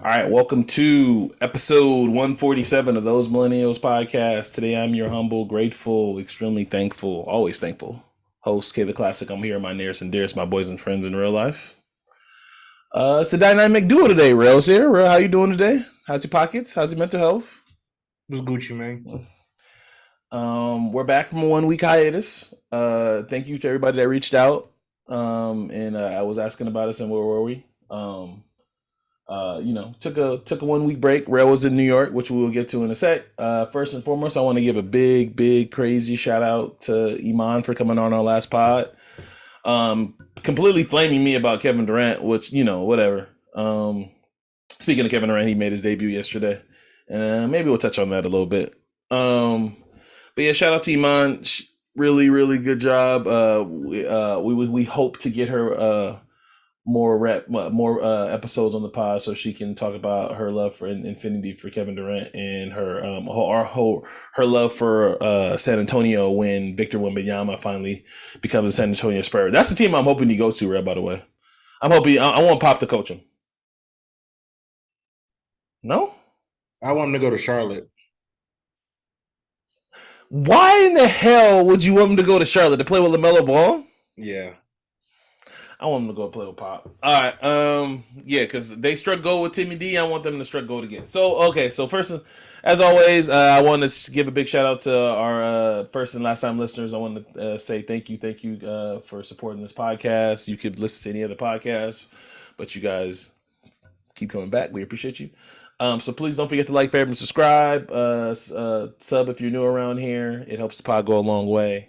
All right, welcome to episode 147 of Those Millennials podcast. Today I'm your humble, grateful, extremely thankful, always thankful host, K the Classic. I'm here, my nearest and dearest, my boys and friends in real life. It's a dynamic duo today. Rail's here. Rail, how you doing today? How's your pockets? How's your mental health? Was Gucci, man. We're back from a 1 week hiatus. Thank you to everybody that reached out. And I was asking about us and where were we? Took a 1 week break. Rail was in New York, which we will get to in a sec. First and foremost, I want to give a big, crazy shout out to Iman for coming on our last pod. Completely flaming me about Kevin Durant, which, whatever. Speaking of Kevin Durant, he made his debut yesterday. And maybe we'll touch on that a little bit. But yeah, shout out to Iman. Really good job. We hope to get her more episodes on the pod so she can talk about her love for Infinity for Kevin Durant and her love for San Antonio when Victor Wembanyama finally becomes a San Antonio Spur. That's the team I'm hoping he goes to, Red, by the way. I want Pop to coach him. No? I want him to go to Charlotte. Why in the hell would you want him to go to Charlotte to play with LaMelo Ball? Yeah. I want him to go play with Pop. All right. Yeah, because they struck gold with Timmy D. I want them to strike gold again. So first, as always, I want to give a big shout out to our first and last time listeners. I want to say thank you for supporting this podcast. You could listen to any other podcast, but you guys keep coming back. We appreciate you. So please don't forget to like, favorite, and subscribe. Sub if you're new around here. It helps the pod go a long way.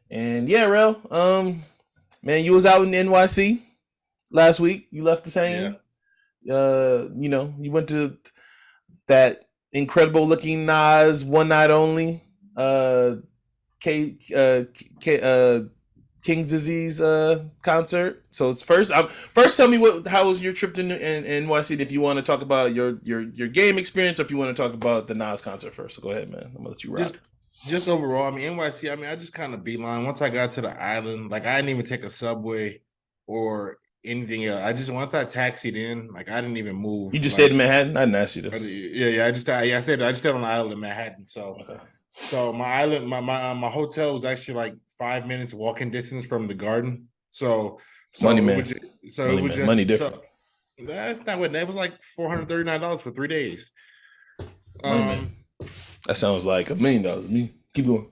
And yeah, Rel. Man, you was out in NYC last week. You left the same. Yeah. You went to that incredible looking Nas One Night Only King's Disease concert. So it's first tell me how was your trip to NYC if you want to talk about your game experience or if you want to talk about the Nas concert first. So go ahead, man. I'm gonna let you rock. Just overall, NYC, I just kind of beeline. Once I got to the island, I didn't even take a subway or anything else. Once I taxied in, I didn't even move. You just stayed in Manhattan? I didn't ask you this. Yeah. I stayed on the island in Manhattan. So, okay. So my island, my hotel was actually 5 minutes walking distance from the garden. So money, man. Money different. So, that's not what it was $439 for 3 days. Money, man. That sounds like $1 million to me. Keep going.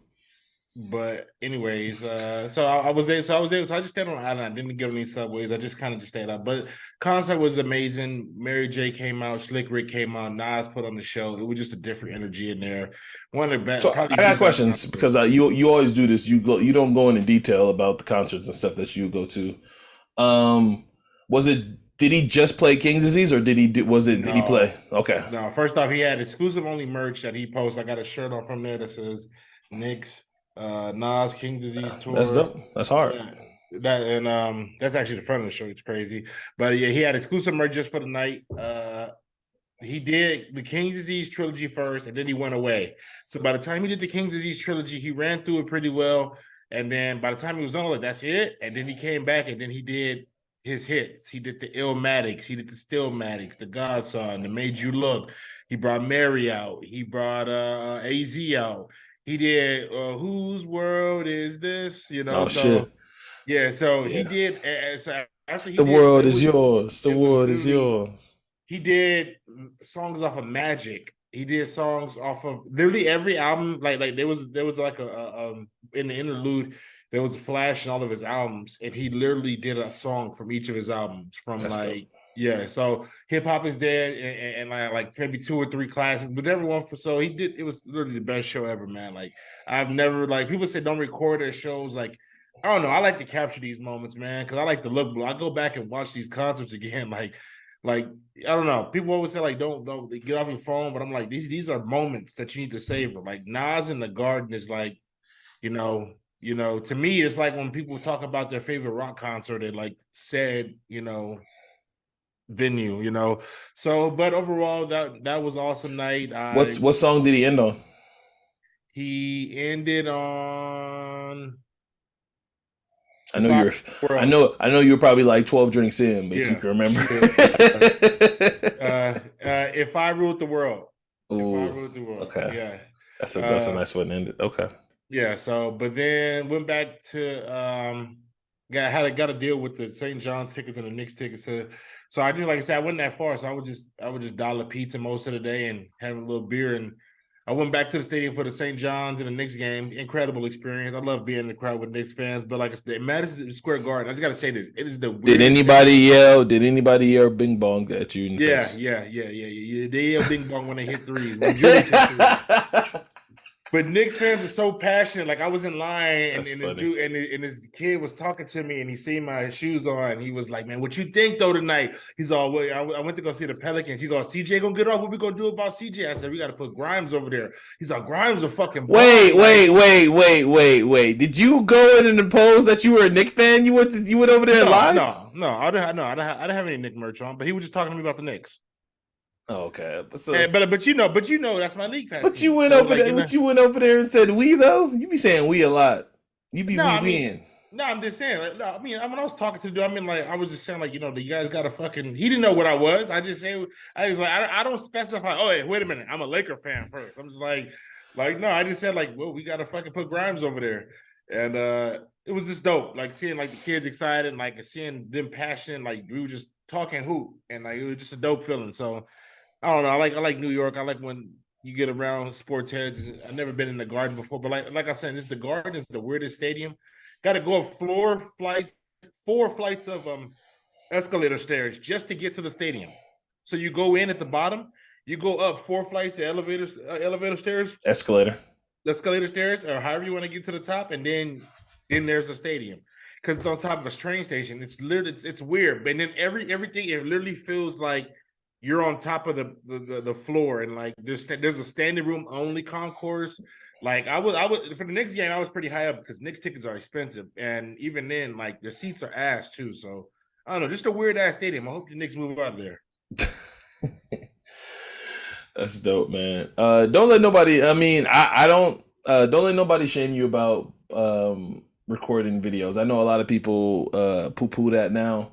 But anyways, so I was there. So I just stayed on the island. I didn't get any subways. I just kind of stayed out. But concert was amazing. Mary J came out. Slick Rick came out. Nas put on the show. It was just a different energy in there. One of the best. So I got questions because you always do this. You don't go into detail about the concerts and stuff that you go to. Did he just play King Disease or did he play? Okay. No, first off, he had exclusive only merch that he posts. I got a shirt on from there that says Knicks, Nas King Disease tour. That's dope. That's hard. Yeah, that's actually the front of the shirt. It's crazy. But yeah, he had exclusive merch just for the night. He did the King Disease trilogy first, and then he went away. So by the time he did the King Disease trilogy, he ran through it pretty well. And then by the time he was done, that's it. And then he came back, and then he did his hits. He did the Illmatics, he did the Stillmatics, the Godson, the Made You Look. He brought Mary out. He brought AZ out. He did Whose World Is This? Shit. Yeah, so he did. So after the world is yours. The world is yours. He did songs off of Magic. He did songs off of literally every album. Like there was a in the interlude. There was a flash in all of his albums, and he literally did a song from each of his albums. So hip hop is there, and maybe 2 or 3 classics, but everyone he did. It was literally the best show ever, man. I've never people say don't record their shows. I don't know. I like to capture these moments, man, because I like to look. I go back and watch these concerts again, I don't know. People always say don't get off your phone, but I'm like these are moments that you need to savor. Nas in the Garden is to me, it's like when people talk about their favorite rock concert at said, venue, So, but overall, that was awesome night. What song did he end on? He ended on. I know you were probably 12 drinks in, but you can remember. If I Ruled the World. If I Ooh, Ruled the World. okay. Yeah. That's a nice way to end it. Okay. Yeah, so but then went back to got to deal with the St. John's tickets and the Knicks tickets. So I just like I said, I wasn't that far. So I would just dollar pizza most of the day and have a little beer. And I went back to the stadium for the St. John's and the Knicks game. Incredible experience. I love being in the crowd with Knicks fans. But like I said, Madison Square Garden, I just gotta say this. It is the weirdest Did anybody yell bing bong at you in the face? Yeah. They yell bing bong when they hit threes. When Julius hit threes. But Knicks fans are so passionate. Like I was in line and this dude and this kid was talking to me and he seen my shoes on. And he was like, "Man, what you think though tonight?" He's all, "Well, I went to go see the Pelicans." He goes, "CJ gonna get off. What we gonna do about CJ?" I said, "We got to put Grimes over there." He's like, "Grimes are fucking." Wait. Did you go in and impose that you were a Knicks fan? You went over there live? No. I didn't have any Knicks merch on, but he was just talking to me about the Knicks. Oh, okay, but you know that's my league pass. But you went over there. But you went over there and said "we" though. You be saying "we" a lot. You be we. No, I'm just saying. Like, no, when I was talking to the dude, I was just saying like, you guys got to fucking. He didn't know what I was. I just say I was like, I don't specify. Oh, wait a minute, I'm a Laker fan first. I'm just like no. I just said like, well, we got to fucking put Grimes over there, and it was just dope. Like seeing like the kids excited, like seeing them passionate. Like we were just talking hoop, and like it was just a dope feeling. So. I don't know. I like New York. I like when you get around sports heads. I've never been in the Garden before, but like I said, the Garden is the weirdest stadium. Got to go up 4 flights of escalator stairs just to get to the stadium. So you go in at the bottom, you go up 4 flights of elevator stairs, escalator stairs, or however you want to get to the top, and then there's the stadium because it's on top of a train station. It's literally it's weird, but then everything it literally feels like. You're on top of the floor, and like there's a standing room only concourse. Like I was for the Knicks game, I was pretty high up because Knicks tickets are expensive, and even then, like the seats are ass too. So I don't know, just a weird ass stadium. I hope the Knicks move out of there. That's dope, man. Don't let nobody. I mean, I don't. Don't let nobody shame you about recording videos. I know a lot of people poo-poo that now.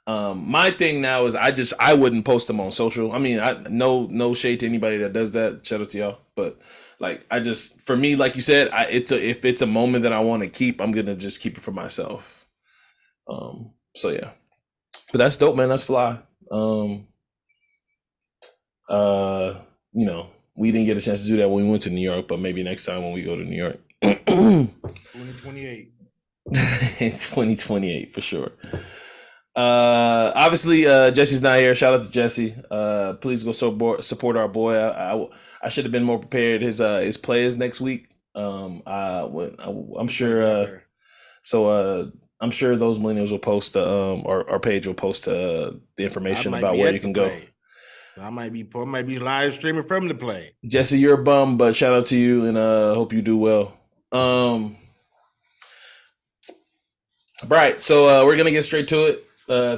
My thing now is I wouldn't post them on social. I mean, no shade to anybody that does that. Shout out to y'all. But like, for me, like you said, if it's a moment that I want to keep, I'm gonna just keep it for myself. So yeah, but that's dope, man. That's fly. We didn't get a chance to do that when we went to New York, but maybe next time when we go to New York. 2028. In 2028 for sure. Obviously Jesse's not here. Shout out to Jesse. Please go support our boy. I should have been more prepared. His play is next week. I'm sure I'm sure those millennials will post our page will post the information about where you can go. I might be live streaming from the play. Jesse, you're a bum, but shout out to you and hope you do well. Right, so we're gonna get straight to it.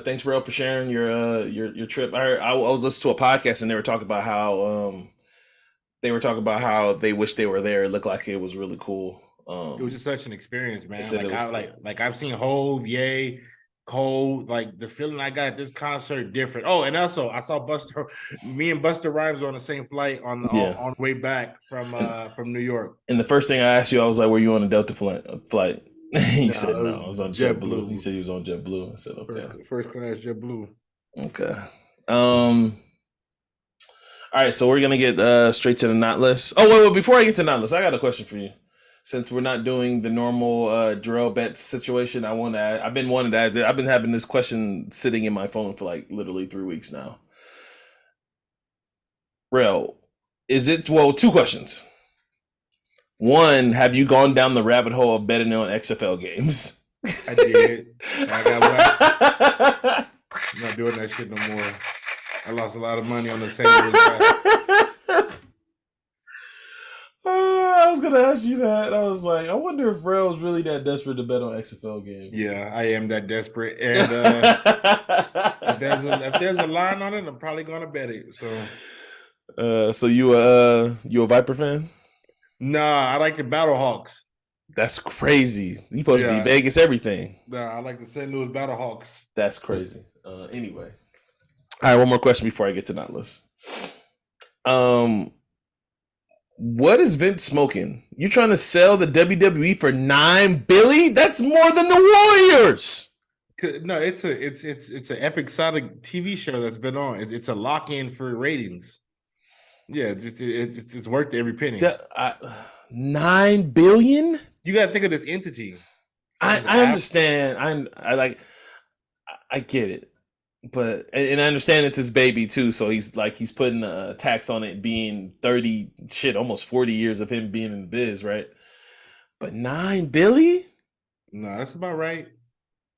Thanks, Rel, for sharing your trip. I was listening to a podcast and they were talking about how they wish they were there. It looked like it was really cool. It was just such an experience, man. Like I've seen Hove, Ye, Cole. Like the feeling I got at this concert different. Oh, and also I saw Buster. Me and Buster Rhymes were on the same flight on the way back from New York. And the first thing I asked you, I was like, "Were you on a Delta flight?" You said no. I was on JetBlue. He said he was on JetBlue. I said okay. First class JetBlue. Okay. All right, so we're gonna get straight to the not list. Oh wait, before I get to not list, I got a question for you. Since we're not doing the normal drill bet situation, I've been having this question sitting in my phone for like literally 3 weeks now. Rel, two questions. One, have you gone down the rabbit hole of betting on XFL games? I did. I'm not doing that shit no more. I lost a lot of money on the same. I was gonna ask you that. I was like, I wonder if Rel's really that desperate to bet on XFL games. Yeah, I am that desperate. And if there's a line on it, I'm probably gonna bet it. So you a Viper fan? Nah, I like the Battlehawks. That's crazy. You supposed to be Vegas everything. Nah, I like the St. Louis Battlehawks. That's crazy. Anyway. All right, one more question before I get to not list. What is Vince smoking? You trying to sell the WWE for $9 billion? That's more than the Warriors. No, it's an episodic TV show that's been on. It's a lock in for ratings. Yeah, it's worth every penny. $9 billion. You got to think of this entity. I understand. I get it, but and I understand it's his baby too. So he's putting a tax on it being 30 almost 40 years of him being in the biz, right? But $9 billion? No, that's about right.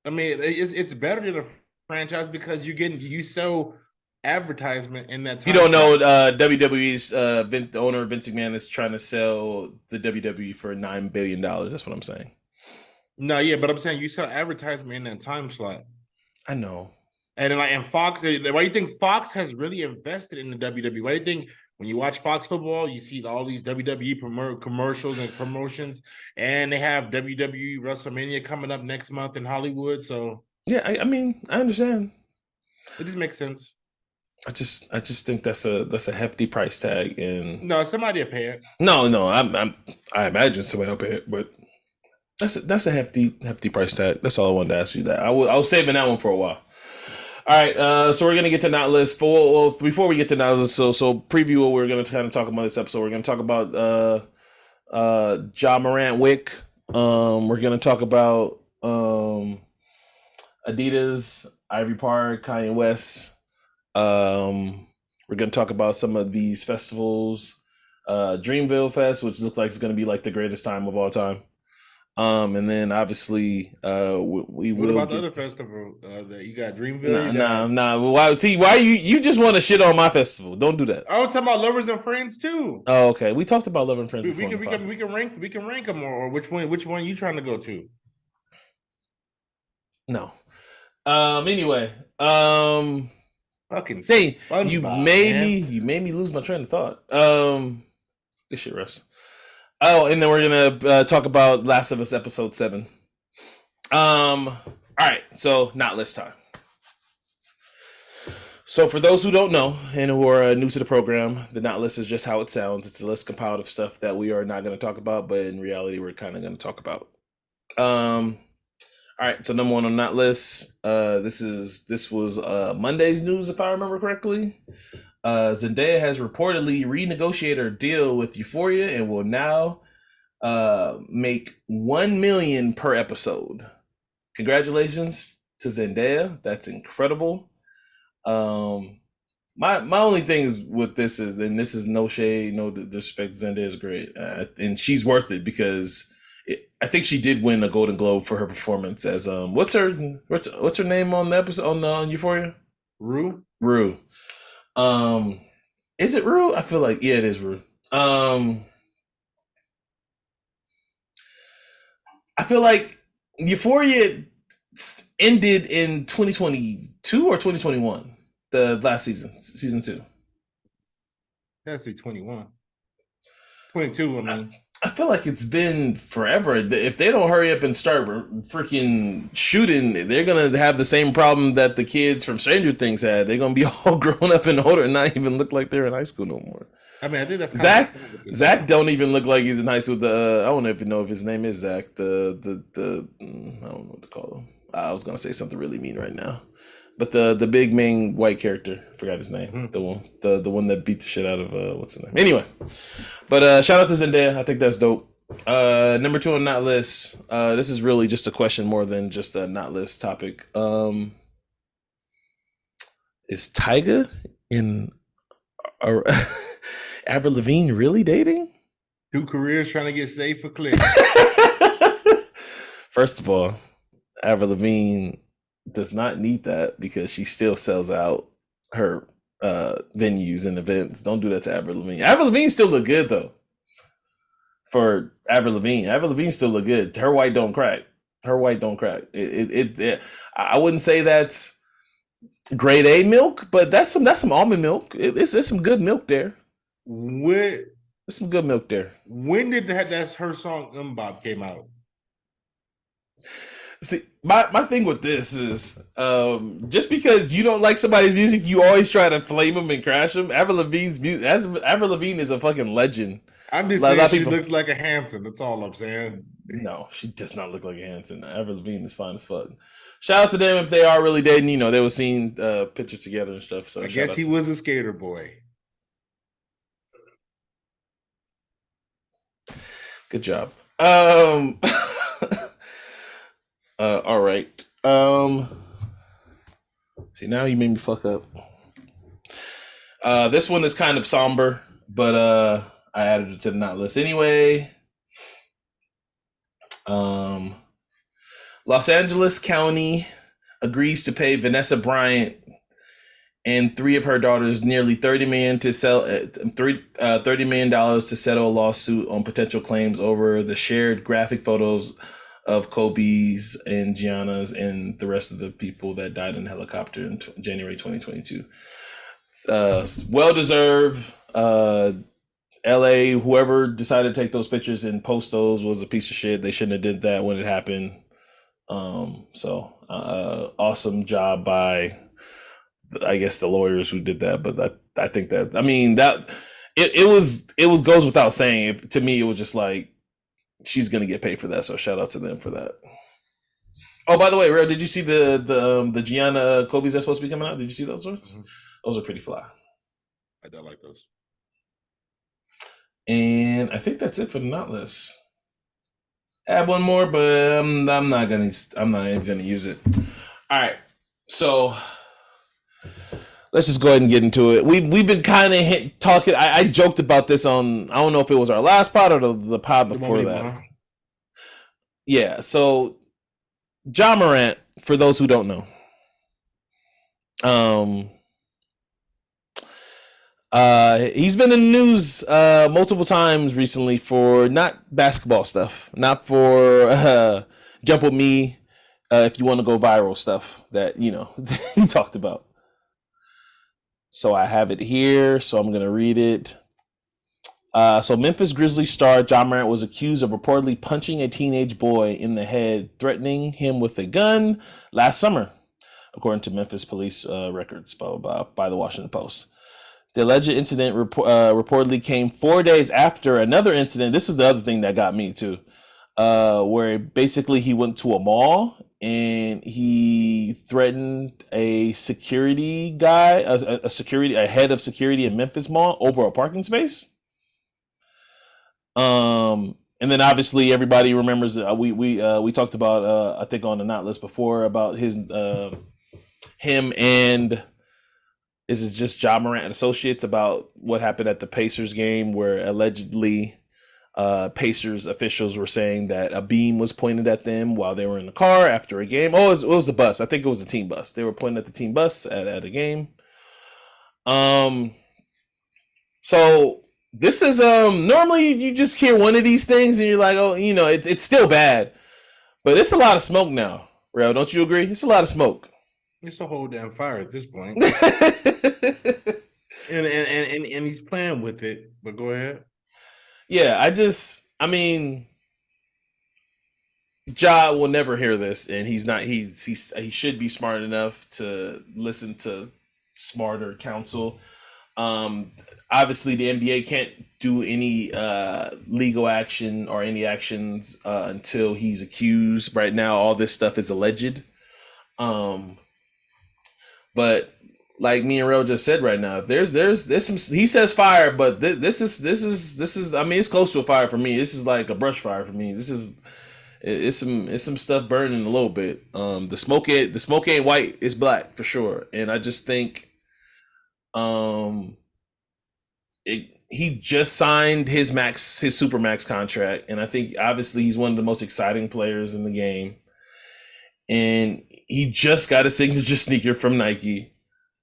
I mean, it's better than a franchise because you sell advertisement in that time. You don't know WWE's the owner Vince McMahon is trying to sell the WWE for $9 billion. That's what I'm saying. No, yeah, but I'm saying you sell advertisement in that time slot. I know. And Fox, why do you think Fox has really invested in the WWE? Why do you think when you watch Fox football, you see all these WWE commercials and promotions, and they have WWE WrestleMania coming up next month in Hollywood? So yeah, I mean, I understand. It just makes sense. I just think that's a hefty price tag, and no, somebody will pay it. No, I imagine somebody will pay it, but that's a hefty price tag. That's all I wanted to ask you. That I was saving that one for a while. All right, so we're gonna get to not list. Before we get to not list, so preview what we're gonna kind of talk about this episode. We're gonna talk about Ja Morant Wick. We're gonna talk about Adidas, Ivy Park, Kanye West. We're gonna talk about some of these festivals. Dreamville Fest, which looks like it's gonna be like the greatest time of all time. And then obviously, we what will. What about the other festival that you got? Dreamville. Nah. Why you just want to shit on my festival? Don't do that. I was talking about Lovers and Friends too. Oh, okay. We talked about Lovers and Friends. We can rank them, or which one you trying to go to? No. Anyway. Fucking say you made me lose my train of thought. Good shit, Russ. Oh, and then we're gonna talk about Last of Us episode 7. All right, so not list time. So for those who don't know and who are new to the program, the not list is just how it sounds. It's a list compiled of stuff that we are not going to talk about, but in reality, we're kind of going to talk about. All right, so number one on not list. This was Monday's news, if I remember correctly. Zendaya has reportedly renegotiated her deal with Euphoria and will now make $1 million per episode. Congratulations to Zendaya. That's incredible. My only thing is with this is, and this is no shade, no disrespect. Zendaya is great, and she's worth it because I think she did win a Golden Globe for her performance as what's her name on the episode on Euphoria? Rue. Is it Rue? I feel like it is Rue. I feel like Euphoria ended in 2022 or 2021, the last season 2. That's 21. 22, I mean. I feel like it's been forever. If they don't hurry up and start freaking shooting, they're going to have the same problem that the kids from Stranger Things had. They're going to be all grown up and older and not even look like they're in high school no more. I mean, I think that's Zach don't even look like he's in high school. I don't even know if his name is Zach. I don't know what to call him. I was going to say something really mean right now. But the big main white character, forgot his name. Mm-hmm. The one that beat the shit out of what's his name? Anyway, but shout out to Zendaya. I think that's dope. Number 2 on not list. This is really just a question more than just a not list topic. Is Tyga and Avril Lavigne really dating? 2 careers trying to get saved for clicks. First of all, Avril Lavigne does not need that because she still sells out her venues and events. Don't do that to Avril Lavigne. Avril Lavigne still look good though. For Avril Lavigne still look good. Her white don't crack. I wouldn't say that's grade A milk, but that's some almond milk. It's some good milk there. There's some good milk there. When did that's her song Bob came out? See, my thing with this is just because you don't like somebody's music, you always try to flame them and crash them. Avril Lavigne's music, Avril Lavigne is a fucking legend. I'm just A lot saying of she people, looks like a Hanson. That's all I'm saying. no, she does not look like a Hanson. Avril Lavigne is fine as fuck. Shout out to them if they are really dating. You know, they were seeing pictures together and stuff. So I shout guess out he to was a skater boy. good job. All right. See, now you made me fuck up. This one is kind of somber, but I added it to the not list anyway. Los Angeles County agrees to pay Vanessa Bryant and three of her daughters nearly $30 million to sell $30 million to settle a lawsuit on potential claims over the shared graphic photos of Kobe's and Gianna's and the rest of the people that died in a helicopter in January 2022. Well deserved. LA, whoever decided to take those pictures and post those was a piece of shit. They shouldn't have did that when it happened. Awesome job by, I guess, the lawyers who did that. But I think that, I mean, that it was goes without saying. To me, it was just like she's gonna get paid for that. So shout out to them for that. Oh, by the way, Ray, did you see the Gianna Kobe's that's supposed to be coming out? Did you see those ones? Mm-hmm. Those are pretty fly. I don't like those. And I think that's it for the not list. I have one more, but I'm not even gonna use it. All right, so let's just go ahead and get into it. We've been kind of talking. I joked about this on, I don't know if it was our last pod or the pod before that. Yeah, so Ja Morant, for those who don't know, he's been in the news multiple times recently for not basketball stuff, not for jump with me if you want to go viral stuff that, you know, he talked about. So I have it here, so I'm going to read it. So Memphis Grizzlies star Ja Morant was accused of reportedly punching a teenage boy in the head, threatening him with a gun last summer, according to Memphis police records by the Washington Post. The alleged incident reportedly came 4 days after another incident. This is the other thing that got me too, where basically he went to a mall and he threatened a security guy, a head of security in Memphis Mall over a parking space. And then obviously everybody remembers we talked about I think on the not list before about his him and is it just Ja Morant Associates about what happened at the Pacers game where allegedly Pacers officials were saying that a beam was pointed at them while they were in the car after a game. Oh, it was the bus. I think it was the team bus. They were pointing at the team bus at a game. So this is normally you just hear one of these things and you're like, oh, you know, it's still bad, but it's a lot of smoke now. Rail, don't you agree? It's a lot of smoke. It's a whole damn fire at this point. and he's playing with it, but go ahead. Yeah, I mean, Ja will never hear this, and he's not. He should be smart enough to listen to smarter counsel. Obviously, the NBA can't do any legal action or any actions until he's accused. Right now, all this stuff is alleged. But like me and Real just said right now, if there's some, he says fire, but this is I mean, it's close to a fire for me. This is like a brush fire for me. It's some stuff burning a little bit. The smoke ain't white, it's black for sure. And I just think he just signed his super max contract, and I think obviously he's one of the most exciting players in the game. And he just got a signature sneaker from Nike.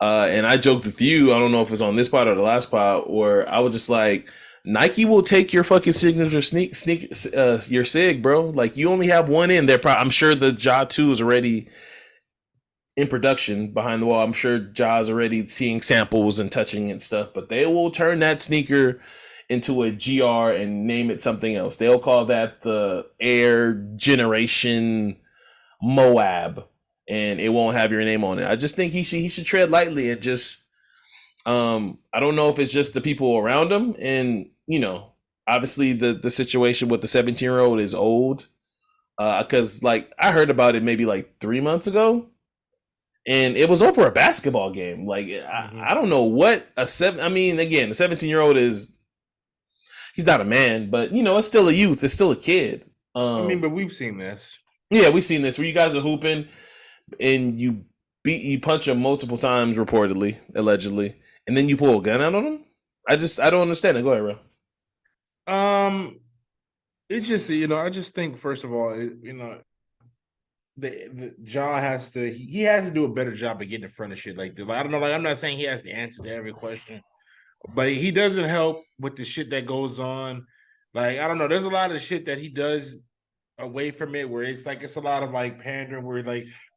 And I joked with you, I don't know if it was on this pod or the last pod, where I was just like, Nike will take your fucking signature your sig, bro. Like, you only have one in there. I'm sure the Ja 2 is already in production behind the wall. I'm sure Ja's already seeing samples and touching and stuff, but they will turn that sneaker into a GR and name it something else. They'll call that the Air Generation Moab, and it won't have your name on it. I just think he should tread lightly and just I don't know if it's just the people around him, and obviously the situation with the 17-year-old is old, because like I heard about it maybe like 3 months ago, and it was over a basketball game. Like I don't know what a seven. I mean, again, the 17-year-old he's not a man, but it's still a youth. It's still a kid. But we've seen this. Yeah, we've seen this where you guys are hooping and you punch him multiple times, reportedly, allegedly, and then you pull a gun out on him. I don't understand it. Go ahead, bro. It's just I just think first of all, the Ja has to do a better job of getting in front of shit like this. Like, I don't know, like I'm not saying he has the answer to every question, but he doesn't help with the shit that goes on. Like, I don't know, there's a lot of shit that he does away from it where it's a lot of like pandering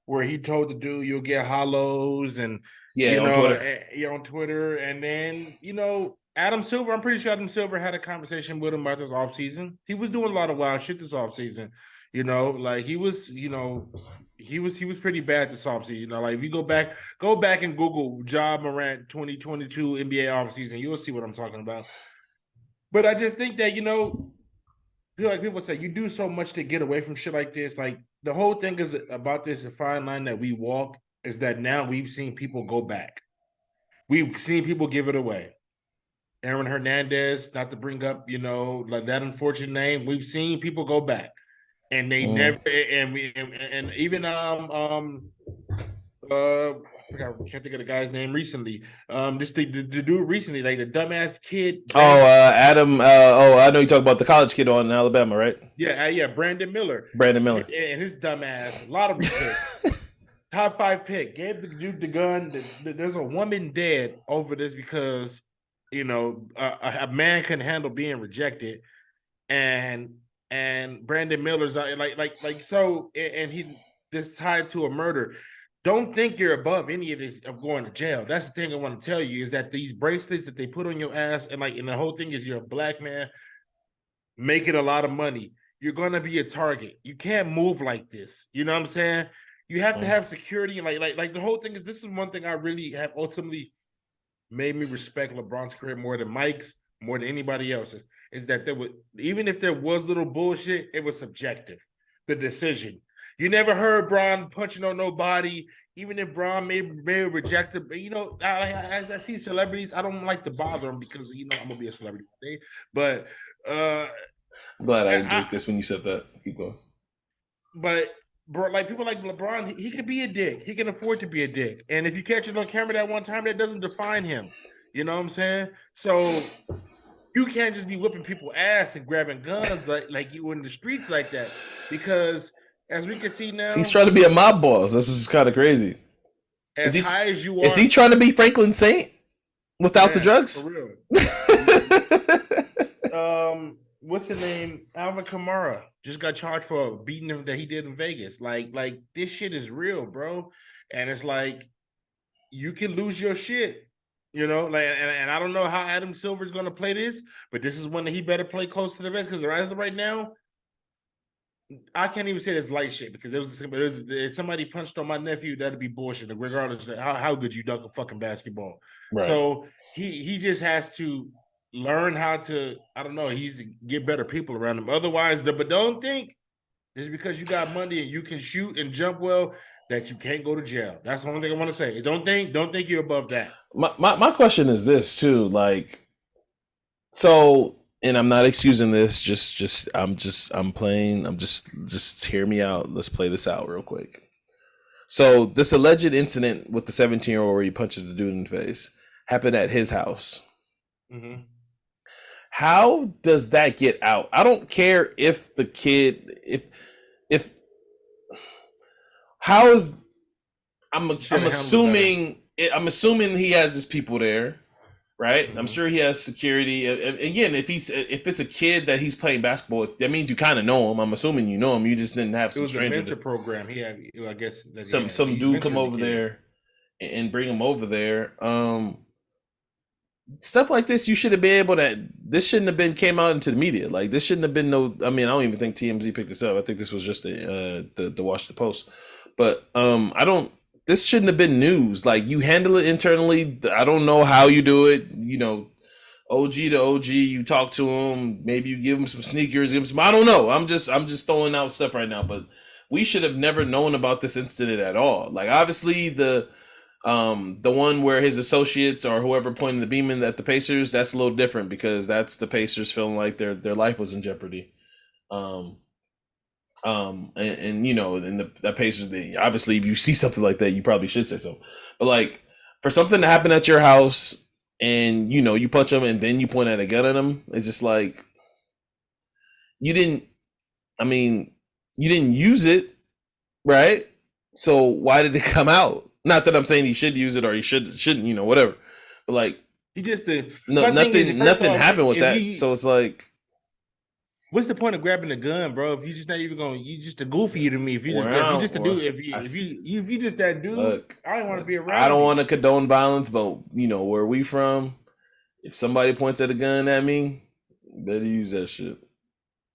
where he told the dude you'll get hollows and on Twitter. On Twitter, and then Adam Silver, I'm pretty sure Adam Silver had a conversation with him about this offseason. He was doing a lot of wild shit this offseason. Like he was pretty bad this offseason. Like if you go back and Google Ja Morant 2022 NBA offseason, you'll see what I'm talking about. But I just think that, like people say, you do so much to get away from shit like this. Like the whole thing is about this fine line that we walk is that now we've seen people go back. We've seen people give it away. Aaron Hernandez, not to bring up, like that unfortunate name. We've seen people go back, and they never. And even I can't think of the guy's name recently. Just the dude recently, like the dumbass kid. Adam. I know you talk about the college kid on Alabama, right? Yeah, Brandon Miller. And his dumbass lottery pick, top 5 pick, gave the dude the gun. There's a woman dead over this because a man couldn't handle being rejected, and Brandon Miller's so, and he this tied to a murder. Don't think you're above any of this of going to jail. That's the thing I want to tell you is that these bracelets that they put on your ass and the whole thing is you're a black man making a lot of money. You're gonna be a target. You can't move like this. You know what I'm saying? You have to have security. Like the whole thing is this is one thing I really have ultimately made me respect LeBron's career more than Mike's, more than anybody else's, is that there was, even if there was little bullshit, it was subjective. The decision. You never heard Bron punching on nobody, even if Bron may reject it. As I see celebrities, I don't like to bother them because I'm gonna be a celebrity one day. But I'm glad I enjoyed this when you said that. Keep going. But bro, like people like LeBron, he could be a dick. He can afford to be a dick. And if you catch it on camera that one time, that doesn't define him. You know what I'm saying? So you can't just be whipping people ass and grabbing guns like you in the streets like that. Because as we can see now, he's trying to be a mob boss. That's what's kind of crazy. As high as you are, is he trying to be Franklin Saint without the drugs? For real. What's the name? Alvin Kamara just got charged for beating him that he did in Vegas. Like this shit is real, bro. And it's like you can lose your shit. And I don't know how Adam Silver's gonna play this, but this is one that he better play close to the vest because as of right now, I can't even say it's light shit because if somebody punched on my nephew, that'd be bullshit, regardless of how good you dunk a fucking basketball. Right. So he just has to learn how to, I don't know, he's get better people around him. Otherwise, but don't think just because you got money and you can shoot and jump well that you can't go to jail. That's the only thing I want to say. Don't think you're above that. My question is this too, like, so, and I'm not excusing this. Just hear me out. Let's play this out real quick. So this alleged incident with the 17-year-old where he punches the dude in the face happened at his house. Mm-hmm. How does that get out? I don't care if the kid, if how is, I'm assuming he has his people there, right? Mm-hmm. I'm sure he has security. Again, if it's a kid that he's playing basketball with, that means you kind of know him. I'm assuming you know him. You just didn't have some stranger. It was a mentor program. He had, I guess, some dude come over there and bring him over there. stuff like this, you should have been able to. This shouldn't have been came out into the media. Like this shouldn't have been no. I mean, I don't even think TMZ picked this up. I think this was just the Washington Post. But I don't. This shouldn't have been news. Like you handle it internally. I don't know how you do it. You know, OG to OG, you talk to him. Maybe you give him some sneakers. Give him some. I don't know. I'm just throwing out stuff right now. But we should have never known about this incident at all. Like obviously the one where his associates or whoever pointed the beam in at the Pacers, that's a little different because that's the Pacers feeling like their life was in jeopardy. Um, and you know, and the Pacers, obviously, if you see something like that, you probably should say so. But like for something to happen at your house, and you know, you punch them and then you point at a gun at them, it's just like you didn't. I mean, you didn't use it, right? So why did it come out? Not that I'm saying he should use it or he shouldn't, you know, whatever. But like, He just did. no, My thing is, first nothing off, happened with if that. he, So it's like, what's the point of grabbing the gun, bro? If you just not even going, you just a goofy to me. If you just, if you wow, just a dude, if you just that dude, look, I don't want to be I around don't you. want to condone violence, but you know where we from. If somebody points at a gun at me, better use that shit.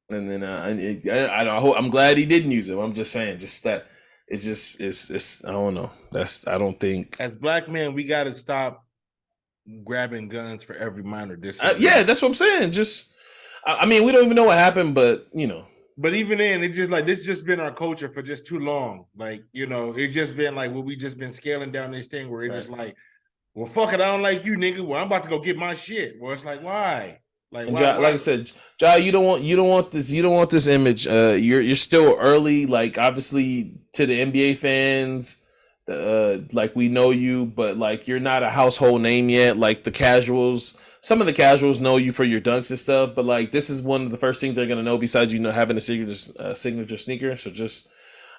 And then I'm glad he didn't use it. I'm just saying, just that it just it's I don't know. I don't think. As black men, we got to stop grabbing guns for every minor disagreement. Yeah, that's what I'm saying. Just I mean, we don't even know what happened, but you know. But even then, it just like this just been our culture for just too long. Like, you know, it's just been like we just been scaling down this thing where it's just like, well, fuck it, I don't like you, nigga. Well, I'm about to go get my shit. Well, it's like, why? Like, And why? Like I said, Ja, you don't want this image. You're still early. Like obviously to the NBA fans, like we know you, but like you're not a household name yet. Like the casuals, some of the casuals know you for your dunks and stuff, but like this is one of the first things they're gonna know besides you know having a signature sneaker. So just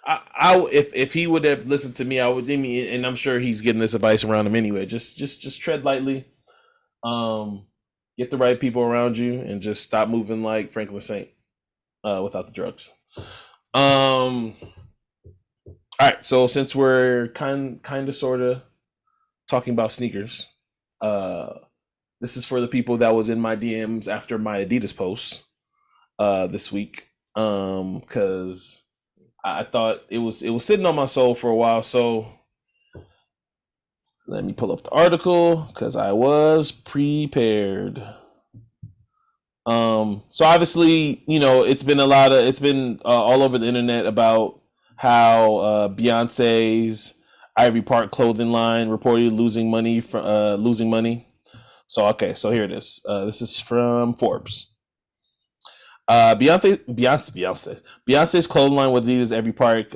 if he would have listened to me, I would. And I'm sure he's getting this advice around him anyway. Just tread lightly. Um, get the right people around you, and just stop moving like Franklin Saint without the drugs. All right. So since we're kind of sort of talking about sneakers, this is for the people that was in my DMs after my Adidas post this week, because I thought it was sitting on my soul for a while. So let me pull up the article because I was prepared. So obviously, you know, it's been all over the internet about how Beyonce's Ivy Park clothing line reportedly losing money. So okay, so here it is. This is from Forbes. Beyonce's clothing line with Adidas Ivy Park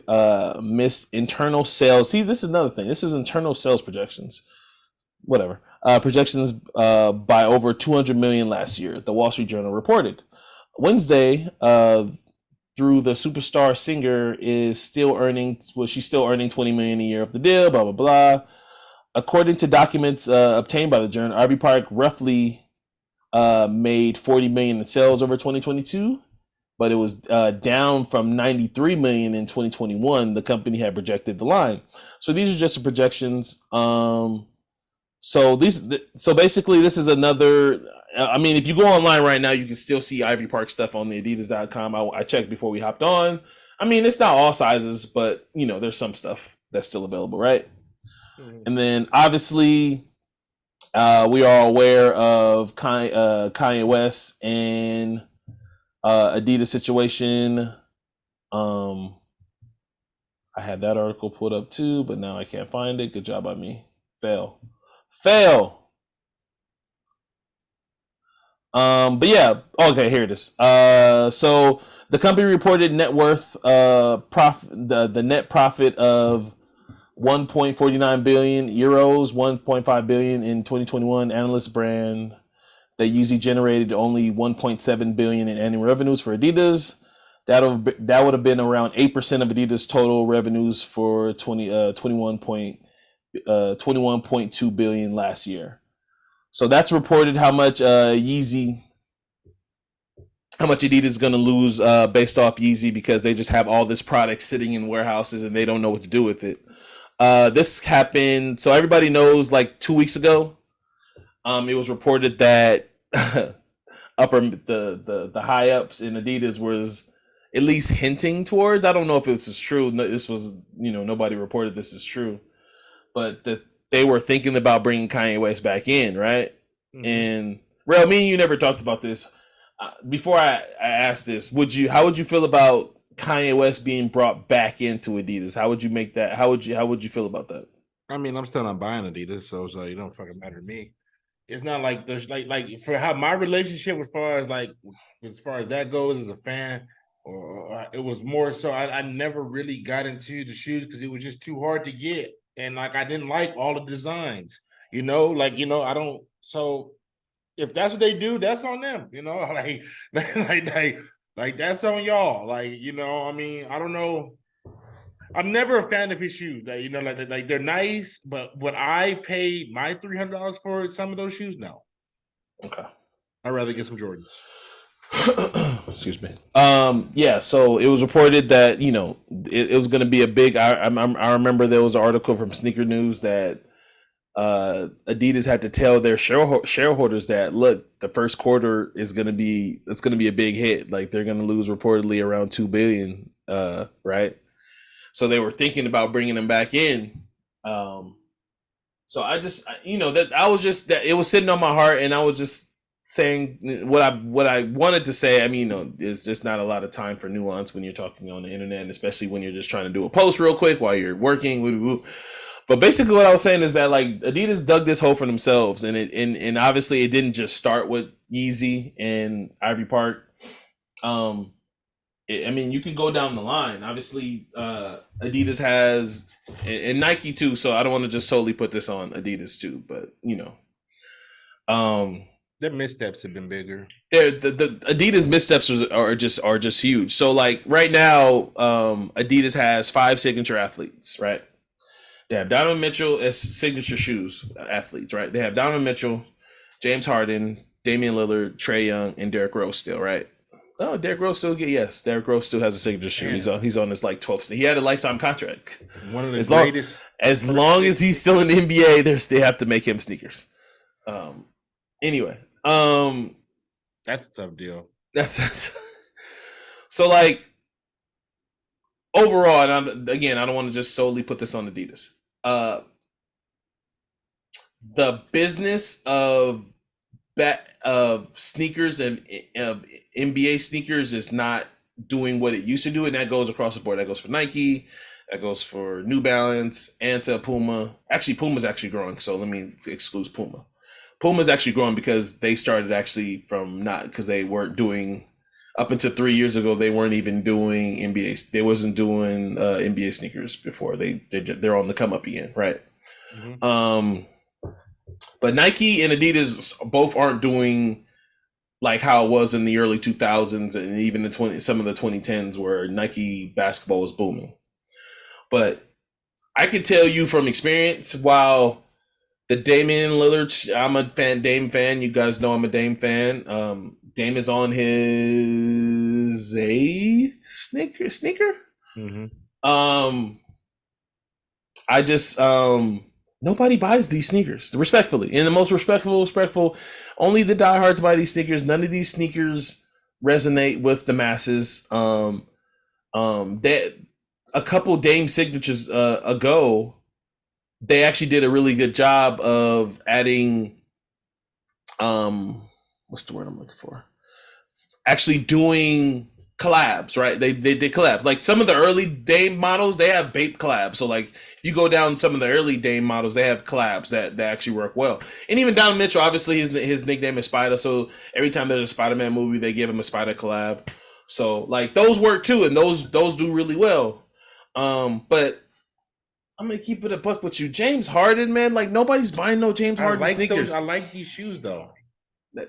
missed internal sales. See, this is another thing. This is internal sales projections. Whatever. Projections by over 200 million last year. The Wall Street Journal reported Wednesday. Through the superstar singer is still earning. Well, she's still earning 20 million a year of the deal. Blah blah blah. According to documents obtained by the journal, Ivy Park roughly made 40 million in sales over 2022, but it was down from 93 million in 2021. The company had projected the line. So these are just the projections. So basically, this is another. I mean, if you go online right now, you can still see Ivy Park stuff on the Adidas.com. I checked before we hopped on. I mean, it's not all sizes, but you know, there's some stuff that's still available, right? Mm-hmm. And then obviously, we are aware of Kanye West and Adidas situation. I had that article pulled up too, but now I can't find it. Good job by me. Fail. But yeah, okay, here it is. So the company reported net worth profit the net profit of 1.49 billion euros, 1.5 billion in 2021. Analyst brand that usually generated only 1.7 billion in annual revenues for Adidas. That would have been around 8% of Adidas total revenues for 21.2 billion last year. So that's reported how much Adidas is going to lose based off Yeezy, because they just have all this product sitting in warehouses and they don't know what to do with it. This happened, so everybody knows, like 2 weeks ago, It was reported that the high ups in Adidas was at least hinting towards. I don't know if this is true. This was, nobody reported this is true, but that they were thinking about bringing Kanye West back in, right? Mhm. And Rel, me and you never talked about this. Before I asked this, how would you feel about Kanye West being brought back into Adidas? How would you make that? How would you feel about that? I mean, I'm still not buying Adidas, so it don't fucking matter to me. It's not like there's like for how my relationship as far as that goes as a fan, or it was more so I never really got into the shoes because it was just too hard to get, and like I didn't like all the designs, I don't. So if that's what they do, that's on them, like that's on y'all, I mean, I don't know. I'm never a fan of his shoes. Like they're nice, but would I pay my $300 for some of those shoes? No. Okay. I'd rather get some Jordans. Excuse me. Yeah. So it was reported that it was going to be a big. I remember there was an article from Sneaker News that Adidas had to tell their shareholders that, look, the first quarter it's going to be a big hit. Like they're going to lose reportedly around $2 billion. Right. So they were thinking about bringing him back in. So I just, that it was sitting on my heart, and I was just saying what I wanted to say. I mean, there's just not a lot of time for nuance when you're talking on the internet, and especially when you're just trying to do a post real quick while you're working. But basically, what I was saying is that like Adidas dug this hole for themselves, and obviously it didn't just start with Yeezy and Ivy Park. I mean, you can go down the line. Obviously, Adidas has, and Nike too. So I don't want to just solely put this on Adidas too, but their missteps have been bigger. The Adidas missteps are just huge. So like right now, Adidas has 5 signature athletes, right? They have Donovan Mitchell as signature shoes athletes, right? They have Donovan Mitchell, James Harden, Damian Lillard, Trae Young, and Derrick Rose still, right? Oh, Derrick Rose Derrick Rose still has a signature shoe. He's on his like 12th. He had a lifetime contract. One of the greatest. As long as he's still in the NBA, they have to make him sneakers. Anyway, that's a tough deal. That's so like overall, and I don't want to just solely put this on Adidas. The business of sneakers and of NBA sneakers is not doing what it used to do, and that goes across the board. That goes for Nike, that goes for New Balance, Anta, Puma. Actually, Puma's actually growing, so let me exclude Puma. Puma's actually growing because they started actually from because they weren't doing up until 3 years ago. They weren't even doing NBA. They wasn't doing NBA sneakers before. They're on the come up again, right? Mm-hmm. But Nike and Adidas both aren't doing like how it was in the early 2000s and even some of the 2010s where Nike basketball was booming. But I can tell you from experience, while the Damian Lillard, I'm a Dame fan. You guys know I'm a Dame fan. Dame is on his 8th sneaker. Mm-hmm. I just nobody buys these sneakers, respectfully. In the most respectful, only the diehards buy these sneakers. None of these sneakers resonate with the masses. That a couple Dame signatures ago, they actually did a really good job of adding what's the word I'm looking for? Actually doing collabs, right? They did collabs. Like some of the early Dame models, they have Bape collabs. So like if you go down some of the early Dame models, they have collabs that actually work well. And even Donovan Mitchell, obviously his nickname is Spider. So every time there's a Spider-Man movie, they give him a Spider collab. So like those work too, and those do really well. But I'm gonna keep it a buck with you, James Harden, man. Like nobody's buying no James Harden sneakers. I like these shoes though.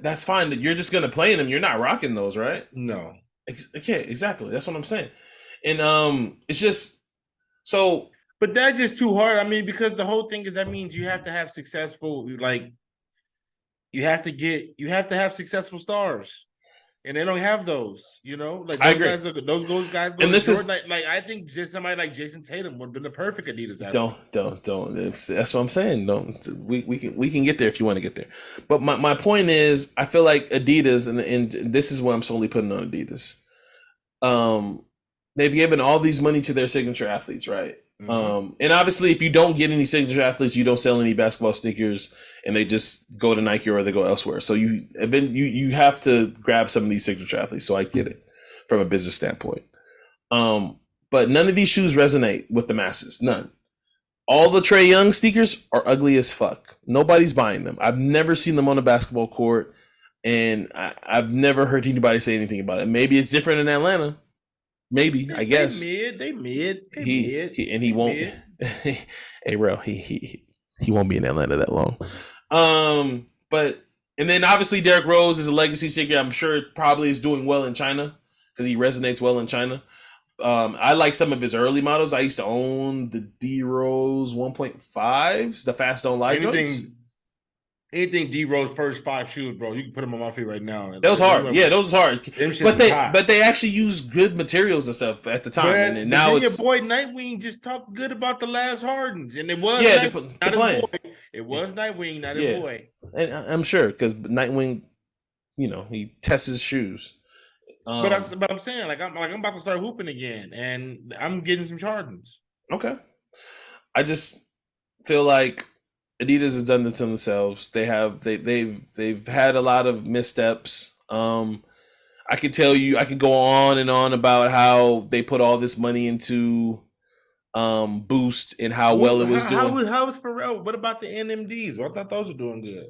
That's fine. You're just gonna play in them. You're not rocking those, right? No. Okay, exactly. That's what I'm saying. And it's just so. But that's just too hard. I mean, because the whole thing is that means you have to have successful, like you have to have successful stars. and they don't have those. Like I those agree. guys guys go And to this is Jordan. Like I think just somebody like Jason Tatum would have been the perfect Adidas athlete. don't. That's what I'm saying. Don't we can get there if you want to get there. But my point is, I feel like Adidas, and this is what I'm solely putting on Adidas. They've given all these money to their signature athletes, right? And obviously, if you don't get any signature athletes, you don't sell any basketball sneakers, and they just go to Nike or they go elsewhere. So you have to grab some of these signature athletes. So I get it from a business standpoint. But none of these shoes resonate with the masses. None. All the Trae Young sneakers are ugly as fuck. Nobody's buying them. I've never seen them on a basketball court, and I've never heard anybody say anything about it. Maybe it's different in Atlanta. Maybe, I guess. They mid. He won't. Hey, bro, he won't be in Atlanta that long. But and then obviously Derrick Rose is a legacy sneaker. I'm sure it probably is doing well in China because he resonates well in China. I like some of his early models. I used to own the D Rose 1.5s, the Fast Don't Lie joints. Anything D Rose first 5 shoes, bro, you can put them on my feet right now. That was hard. Yeah, those was hard. But they actually used good materials and stuff at the time. And now your boy Nightwing just talked good about the last Hardens, and it was It was Nightwing, not his boy. And I'm sure because Nightwing, he tests his shoes. But I'm saying I'm about to start hooping again, and I'm getting some Jordans. Okay, I just feel like Adidas has done this to themselves. They've had a lot of missteps. I could tell you, I could go on and on about how they put all this money into Boost and how well it was doing. How was Pharrell? What about the NMDs? Well, I thought those were doing good.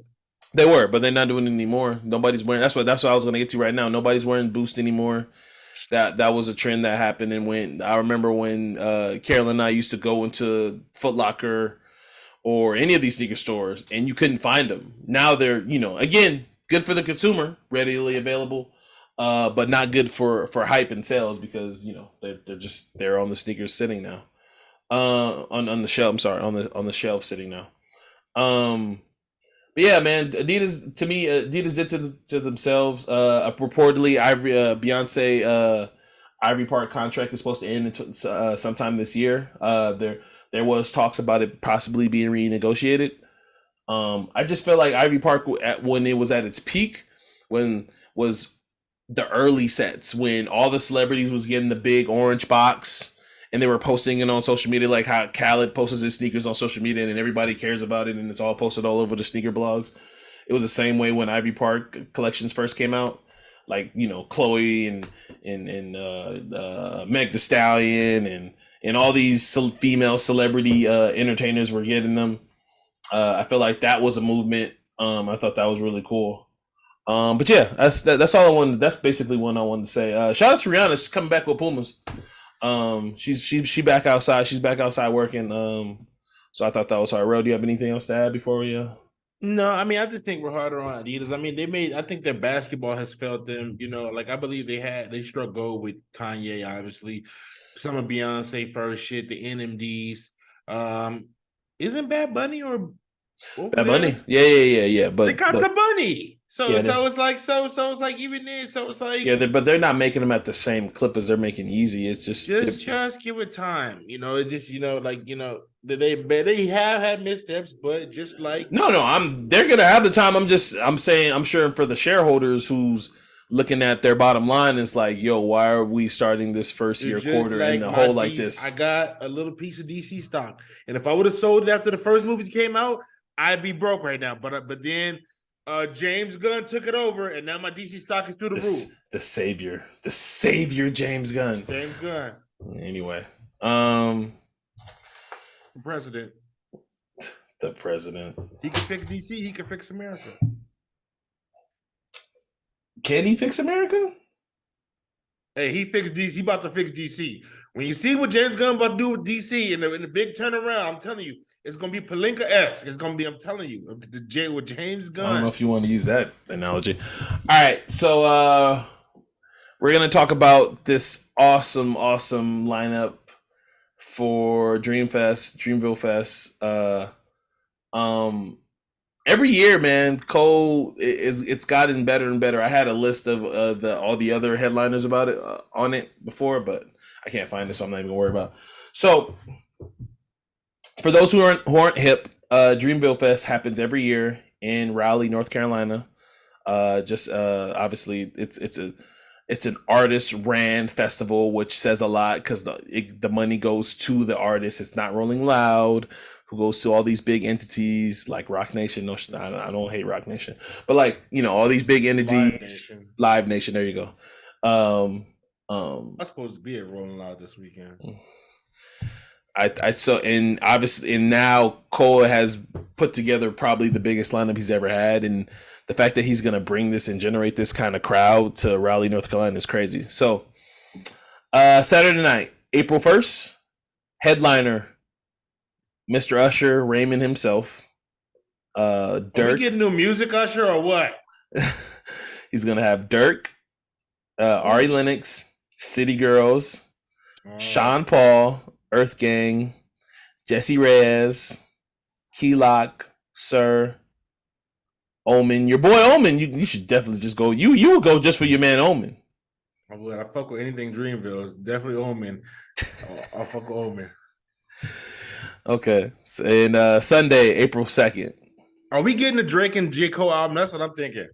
They were, but they're not doing it anymore. Nobody's wearing. That's what I was going to get to right now. Nobody's wearing Boost anymore. That was a trend that happened, and when I remember when Carolyn and I used to go into Foot Locker or any of these sneaker stores, and you couldn't find them. Now they're, again, good for the consumer, readily available, but not good for hype and sales because they're on the sneakers sitting now, on the shelf. I'm sorry, on the shelf sitting now. But yeah, man, Adidas did to themselves. Reportedly, Beyonce Ivory Park contract is supposed to end sometime this year. There was talks about it possibly being renegotiated. I just felt like Ivy Park when it was at its peak, when was the early sets, when all the celebrities was getting the big orange box and they were posting it on social media, like how Khaled posts his sneakers on social media and everybody cares about it and it's all posted all over the sneaker blogs. It was the same way when Ivy Park collections first came out. Like, Chloe and Meg Thee Stallion and all these female celebrity entertainers were getting them. I feel like that was a movement. I thought that was really cool. But yeah, that's all I wanted. That's basically what I wanted to say. Shout out to Rihanna. She's coming back with Pumas. She back outside. She's back outside working. So I thought that was hard. Ro, do you have anything else to add before we? No, I mean, I just think we're harder on Adidas. I mean, I think their basketball has failed them. I believe they struck gold with Kanye, obviously. Some of Beyonce first shit, the NMDs. Isn't Bad Bunny or Bad Bunny? Yeah. But they got the Bunny. So it's like even then. So it's like but they're not making them at the same clip as they're making Yeezy. It's just give it time. It's just they have had missteps, but just like they're gonna have the time. I'm sure for the shareholders who's looking at their bottom line, it's like, yo, why are we starting this first year quarter in the hole like this? I got a little piece of DC stock, and if I would have sold it after the first movies came out, I'd be broke right now. But then James Gunn took it over, and now my DC stock is through the roof. The savior, James Gunn. Anyway, president. The president. He can fix DC. He can fix America. Can he fix America? Hey, he fixed DC. He about to fix DC. When you see what James Gunn about to do with DC in the big turnaround, I'm telling you, it's gonna be Palinka-esque. It's gonna be, I'm telling you, with James Gunn. I don't know if you want to use that analogy. All right, so we're gonna talk about this awesome lineup for Dreamville Fest. every year, man, Cole it's gotten better and better. I had a list of all the other headliners about it on it before, but I can't find it, so I'm not even gonna worry about. So, for those who aren't hip, Dreamville Fest happens every year in Raleigh, North Carolina. Just obviously, it's an artist ran festival, which says a lot because the money goes to the artist. It's not Rolling Loud, who goes to all these big entities like Rock Nation. No, I don't hate Rock Nation, but like all these big entities. Live Nation. There you go. I'm supposed to be at Rolling Loud this weekend. And now Cole has put together probably the biggest lineup he's ever had, and the fact that he's going to bring this and generate this kind of crowd to Raleigh, North Carolina is crazy. So, Saturday night, April 1st, headliner, Mr. Usher, Raymond himself, Dirk. Are we getting new music, Usher, or what? He's going to have Dirk, Ari Lennox, City Girls, Sean Paul, Earth Gang, Jesse Reyes, Key Lock, Sir, Omen. Your boy Omen, you should definitely just go. You would go just for your man Omen. I would. I fuck with anything Dreamville. It's definitely Omen. I'll fuck with Omen. Okay. And Sunday, April 2nd. Are we getting the Drake and J. Cole album? That's what I'm thinking.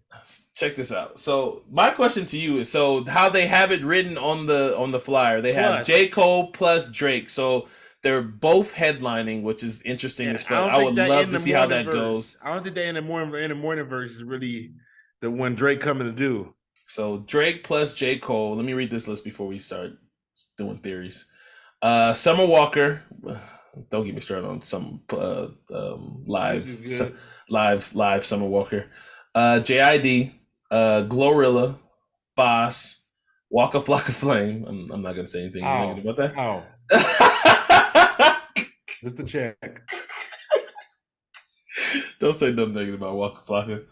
Check this out. So my question to you is: so how they have it written on the flyer? They have J. Cole plus Drake. So they're both headlining, which is interesting as fuck. I would love to see how that goes. I don't think that in the morning verse is really the one Drake coming to do. So Drake plus J. Cole. Let me read this list before we start doing theories. Summer Walker. Don't get me started on some live Summer Walker. JID, Glorilla, Boss, Waka Flocka Flame. I'm not gonna say anything negative about that. Oh. Just the check. Don't say nothing negative about Waka Flocka.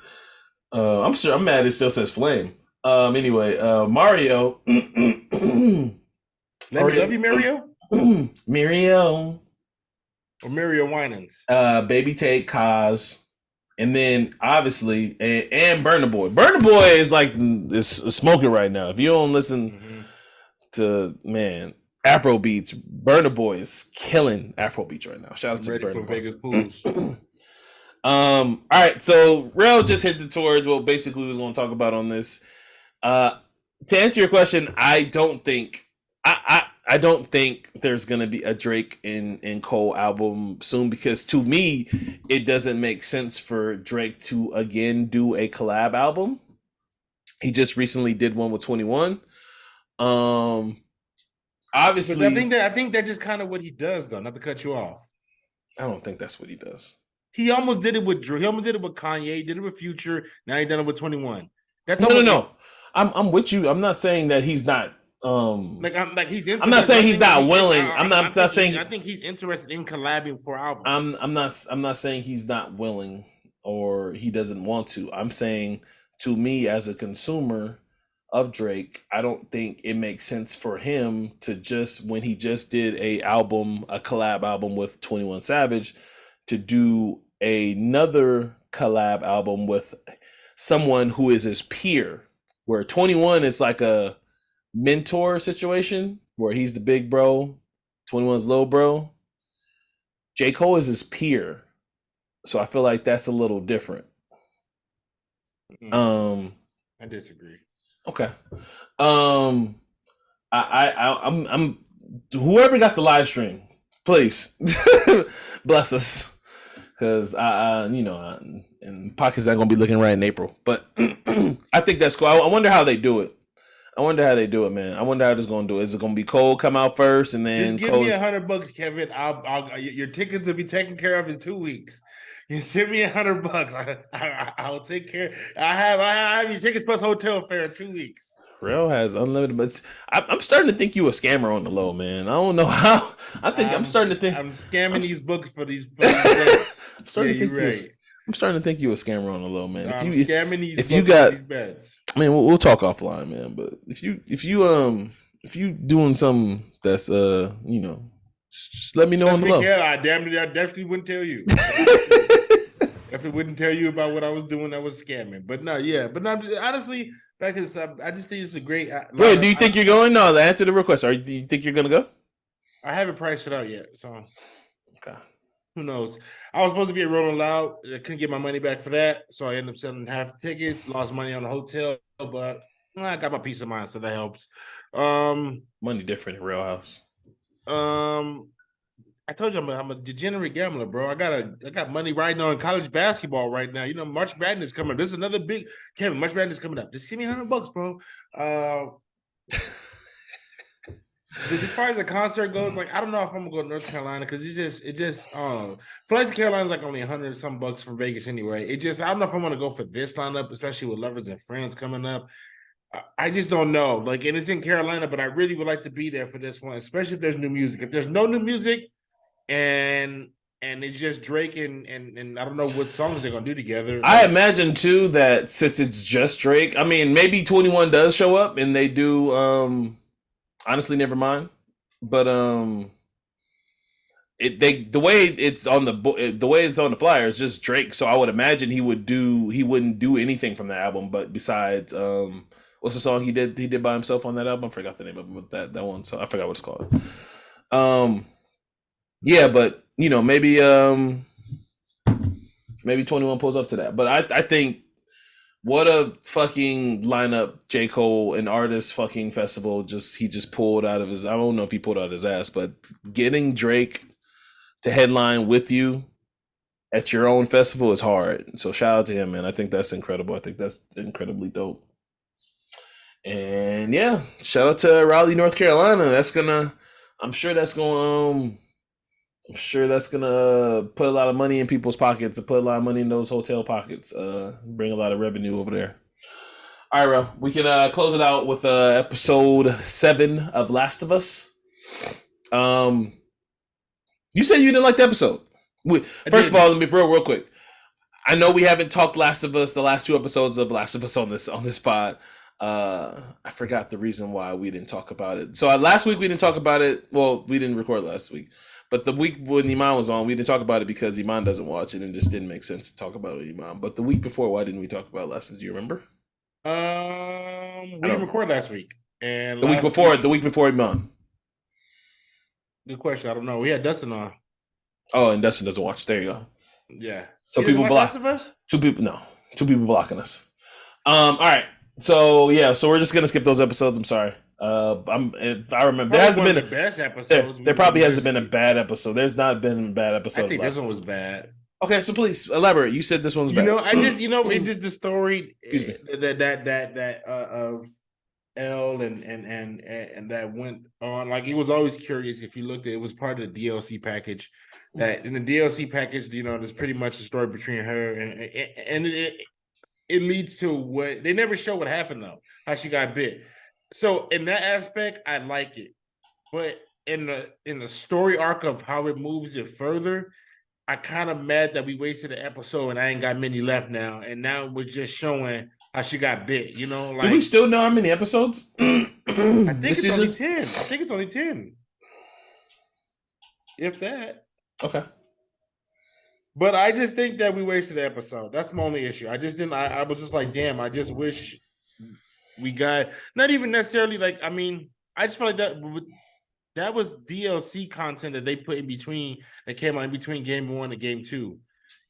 I'm mad it still says Flame. Anyway, Mario. Let me love you, Mario. Mario. Or Mario Winans. Baby Tate, Kaz. And then obviously and Burna Boy. Burna Boy is like is smoking right now. If you don't listen to Afro beats, Burna Boy is killing Afro beats right now. Shout out to Burna Boy. Vegas Pools. All right, so Rel just hinted towards what basically we was going to talk about on this. To answer your question, I don't think there's gonna be a Drake and Cole album soon, because to me it doesn't make sense for Drake to again do a collab album. He just recently did one with 21. Obviously, but I think that's just kind of what he does, though. Not to cut you off. I don't think that's what he does. He almost did it with Drake. He almost did it with Kanye. He did it with Future. Now he done it with 21. No. I'm with you. I'm not saying that he's not. I'm not saying he's not willing. I'm not saying. I think he's interested in collabing for albums. I'm not saying he's not willing or he doesn't want to. I'm saying, to me as a consumer of Drake, I don't think it makes sense for him to just, when he just did a collab album with 21 Savage, to do another collab album with someone who is his peer, where 21 is like a mentor situation where he's the big bro, 21's little bro. J. Cole is his peer, so I feel like that's a little different. I disagree. Okay. I'm whoever got the live stream, please bless us, because and Pocket's not gonna be looking right in April, but I think that's cool. I wonder how they do it. Man. I wonder how this going to do it. Is it going to be Cole come out first and then just give me $100, Kevin? Your tickets will be taken care of in 2 weeks. You send me $100. I'll take care. I have your tickets plus hotel fare in 2 weeks. Rel has unlimited, but I'm starting to think you a scammer on the low, man. I don't know how. I'm starting to think I'm scamming these books for these. I'm starting to think you a scammer on the low, man. I'm scamming these. If you got these beds. I mean, we'll talk offline, man. But if you doing something that's just let me know on the low. I definitely wouldn't tell you. Definitely wouldn't tell you about what I was doing that was scamming. But no, yeah. But no, honestly, back to this, I just think it's a great Wait, lineup. do you think you're going? No, answer the request. Do you think you're gonna go? I haven't priced it out yet, so Okay. who knows? I was supposed to be at Rolling Loud. I couldn't get my money back for that, so I ended up selling half the tickets. Lost money on the hotel, but I got my peace of mind, so that helps. Money different in Real House. I told you I'm a degenerate gambler, bro. I got money riding on college basketball right now. You know, March Madness coming. This is another big Kevin. March Madness coming up. Just give me $100, bro. As far as the concert goes, like I don't know if I'm gonna go to North Carolina because it just flights to Carolina is like only 100 some bucks from Vegas anyway. It just I don't know if I'm gonna go for this lineup, especially with Lovers and Friends coming up. I just don't know. Like, and it's in Carolina, but I really would like to be there for this one, especially if there's new music. If there's no new music and it's just Drake and I don't know what songs they're gonna do together. I imagine too that since it's just Drake, I mean maybe 21 does show up and they do honestly never mind. But the way it's on the flyer is just Drake, so I would imagine he wouldn't do anything from the album but besides what's the song he did by himself on that album? I forgot the name of it, that one. So I forgot what it's called. Yeah, but you know, maybe 21 pulls up to that. But I think what a fucking lineup J. Cole and Artist fucking festival he just pulled out of his, I don't know if he pulled out his ass, but getting Drake to headline with you at your own festival is hard. So shout out to him, man. I think that's incredible. I think that's incredibly dope. And yeah, shout out to Raleigh, North Carolina. I'm sure that's gonna put a lot of money in people's pockets, put a lot of money in those hotel pockets, bring a lot of revenue over there. All right, bro. We can close it out with episode 7 of Last of Us. You said you didn't like the episode. First of all, let me real quick. I know we haven't talked Last of Us, the last 2 episodes of Last of Us on this pod. I forgot the reason why we didn't talk about it. So last week we didn't talk about it. Well, we didn't record last week. But the week when Iman was on, we didn't talk about it because Iman doesn't watch it and it just didn't make sense to talk about it with Iman. But the week before, why didn't we talk about lessons? Do you remember? We didn't record last week. And the week before Iman. Good question. I don't know. We had Dustin on. Oh, and Dustin doesn't watch. There you go. Yeah. So people block us? Two people blocking us. All right. So yeah, so we're just gonna skip those episodes. I'm sorry. If I remember, there hasn't been the best episodes. There probably hasn't been a bad episode. There's not been a bad episode. I think this one was bad. Okay, so please elaborate. You said this one was bad. You know, it just the story that of L and that went on. Like he was always curious. If you looked at it, was part of the DLC package. That in the DLC package, you know, there's pretty much a story between her and it leads to what they never show what happened though, how she got bit. So in that aspect, I like it, but in the story arc of how it moves it further, I kind of mad that we wasted an episode and I ain't got many left now, and now we're just showing how she got bit. You know, like do we still know how many episodes? I think it's only 10. I think it's only 10, if that. Okay. But I just think that we wasted the episode. That's my only issue. I just didn't. I was just like, damn. I just wish we got not even necessarily like. I mean, I just feel like that was DLC content that they put in between that came out in between game 1 and game 2.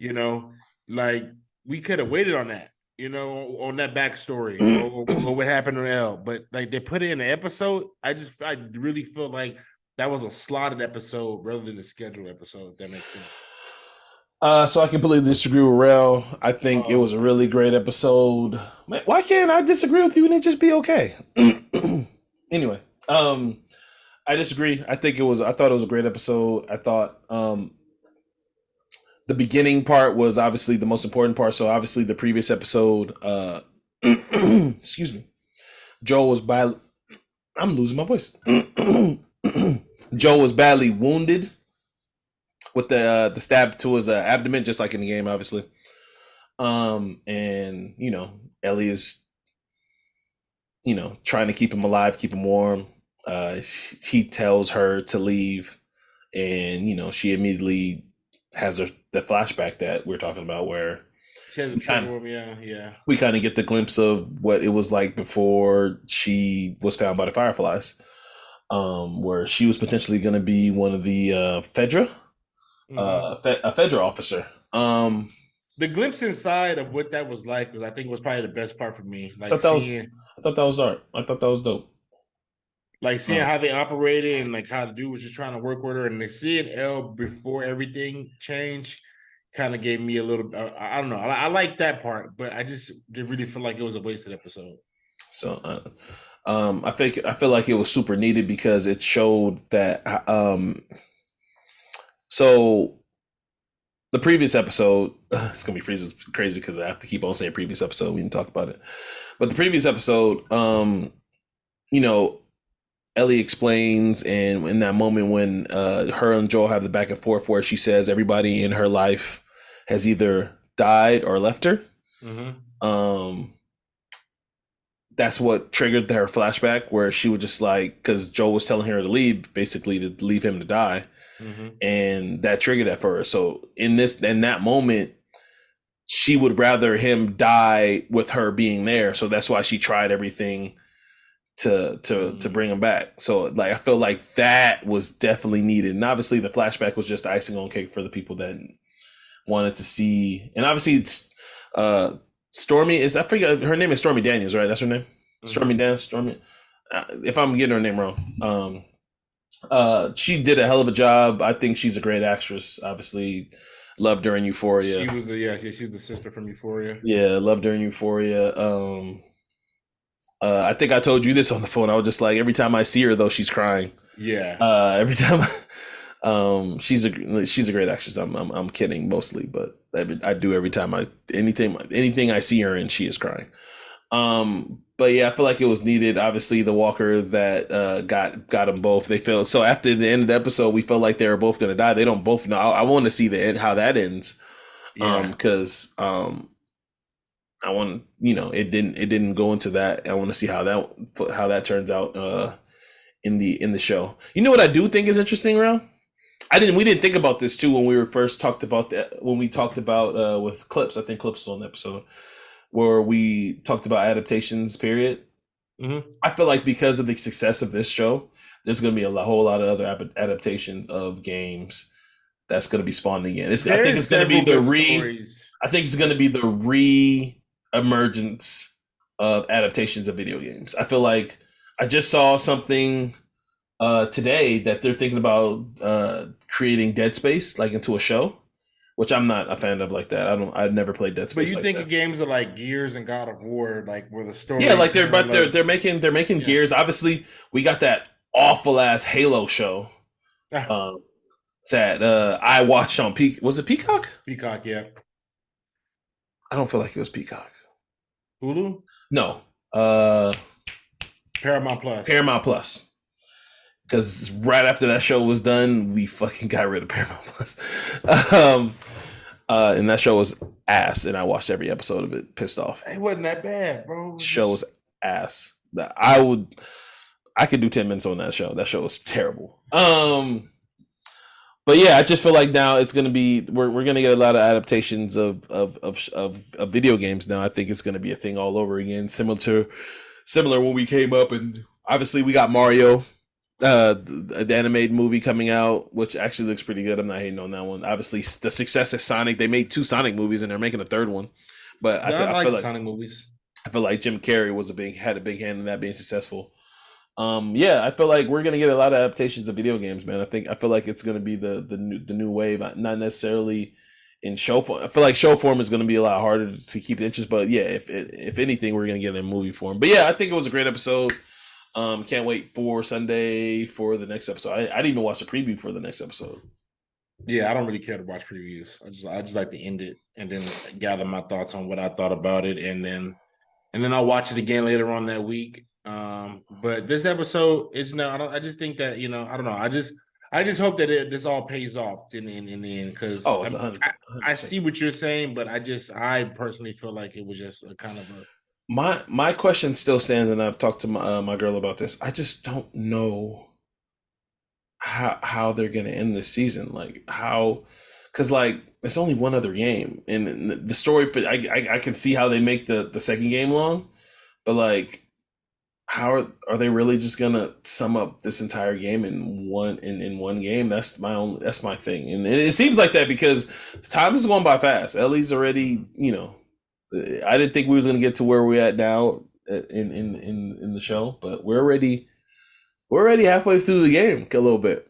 You know, like we could have waited on that. You know, on that backstory or what happened to L. But like they put it in the episode. I really feel like that was a slotted episode rather than a scheduled episode. If that makes sense. So I completely disagree with Rel. I think it was a really great episode. Man, why can't I disagree with you and it just be okay? Anyway, I disagree. I thought it was a great episode. I thought the beginning part was obviously the most important part. So obviously the previous episode, excuse me, I'm losing my voice. Joe was badly wounded with the stab to his abdomen, just like in the game, obviously. And you know, Ellie is, you know, trying to keep him alive, keep him warm. He tells her to leave, and you know, she immediately has her the flashback that we're talking about, where She has a trigger with me. Yeah. we kind of get the glimpse of what it was like before she was found by the Fireflies, where she was potentially going to be one of the Fedra, a Fedra officer. The glimpse inside of what that was like was, I think, was probably the best part for me. Like I thought that was dark. I thought that was dope. Like seeing how they operated and like how the dude was just trying to work with her, and seeing Elle before everything changed kind of gave me a little. I don't know. I like that part, but I just did really feel like it was a wasted episode. So, I feel like it was super needed because it showed that. So the previous episode, it's gonna be crazy because I have to keep on saying previous episode. We didn't talk about it, but the previous episode, you know, Ellie explains, and in that moment when her and Joel have the back and forth where she says everybody in her life has either died or left her. That's what triggered her flashback where she was just like, because Joel was telling her to leave, basically to leave him to die. And that triggered that for her. So in that moment, she would rather him die with her being there. So that's why she tried everything to bring him back. So like I feel like that was definitely needed. And obviously the flashback was just icing on cake for the people that wanted to see. And obviously it's Stormy I forget her name is Stormy Daniels, right? That's her name. Stormy Daniels. Stormy. If I'm getting her name wrong, she did a hell of a job. I think she's a great actress. Obviously, loved her in Euphoria. She was she's the sister from Euphoria. Yeah, loved her in Euphoria. I think I told you this on the phone. I was just like, every time I see her though, she's crying. Yeah. Every time. She's a great actress. I'm kidding mostly, but I do every time anything I see her in, she is crying. But yeah, I feel like it was needed. Obviously, the walker that got them both. They felt so after the end of the episode, we felt like they were both going to die. They don't both know. I want to see the end, how that ends. Because I want it didn't go into that. I want to see how that turns out in the show. You know what I do think is interesting, Ral? We didn't think about this too when we were first talked about that when we talked about with Clips. I think Clips was on the episode where we talked about adaptations. Period. I feel like because of the success of this show, there's going to be a whole lot of other adaptations of games that's going to be spawned again. I think it's going to be the re-emergence of adaptations of video games. I feel like I just saw something today that they're thinking about creating Dead Space like into a show, which I'm not a fan of like that. I've never played Dead Space. But you think of games of like Gears and God of War, like where the story. Yeah, like they're making Gears. Obviously, we got that awful ass Halo show that I watched on Was it Peacock? Peacock, yeah. I don't feel like it was Peacock. Hulu? No. Paramount Plus. Because right after that show was done, we fucking got rid of Paramount Plus. And that show was ass, and I watched every episode of it, pissed off. It wasn't that bad, bro. Show was ass. I could do 10 minutes on that show. That show was terrible. But yeah, I just feel like now it's gonna be we're gonna get a lot of adaptations of video games now. I think it's gonna be a thing all over again, similar when we came up, and obviously we got Mario, the animated movie coming out, which actually looks pretty good. I'm not hating on that one. Obviously, the success of Sonic, they made 2 Sonic movies and they're making a 3rd one. But I feel like Sonic movies. I feel like Jim Carrey had a big hand in that being successful. Yeah, I feel like we're gonna get a lot of adaptations of video games, man. I feel like it's gonna be the new wave, not necessarily in show form. I feel like show form is gonna be a lot harder to keep interest, but yeah, if anything, we're gonna get it in movie form. But yeah, I think it was a great episode. Can't wait for Sunday for the next episode. I didn't even watch the preview for the next episode. Yeah, I don't really care to watch previews. I just like to end it and then gather my thoughts on what I thought about it, and then I'll watch it again later on that week. But this episode is I just think that I don't know. I just hope that this all pays off in the end, because I see what you're saying, but I personally feel like it was just a kind of a. My question still stands, and I've talked to my girl about this. I just don't know how they're gonna end this season. Like how, because like it's only one other game, and the story for I can see how they make the second game long, but like how are they really just gonna sum up this entire game in one game? That's my thing, and it seems like that because time is going by fast. Ellie's already, I didn't think we was gonna get to where we're at now in the show, but we're already halfway through the game a little bit.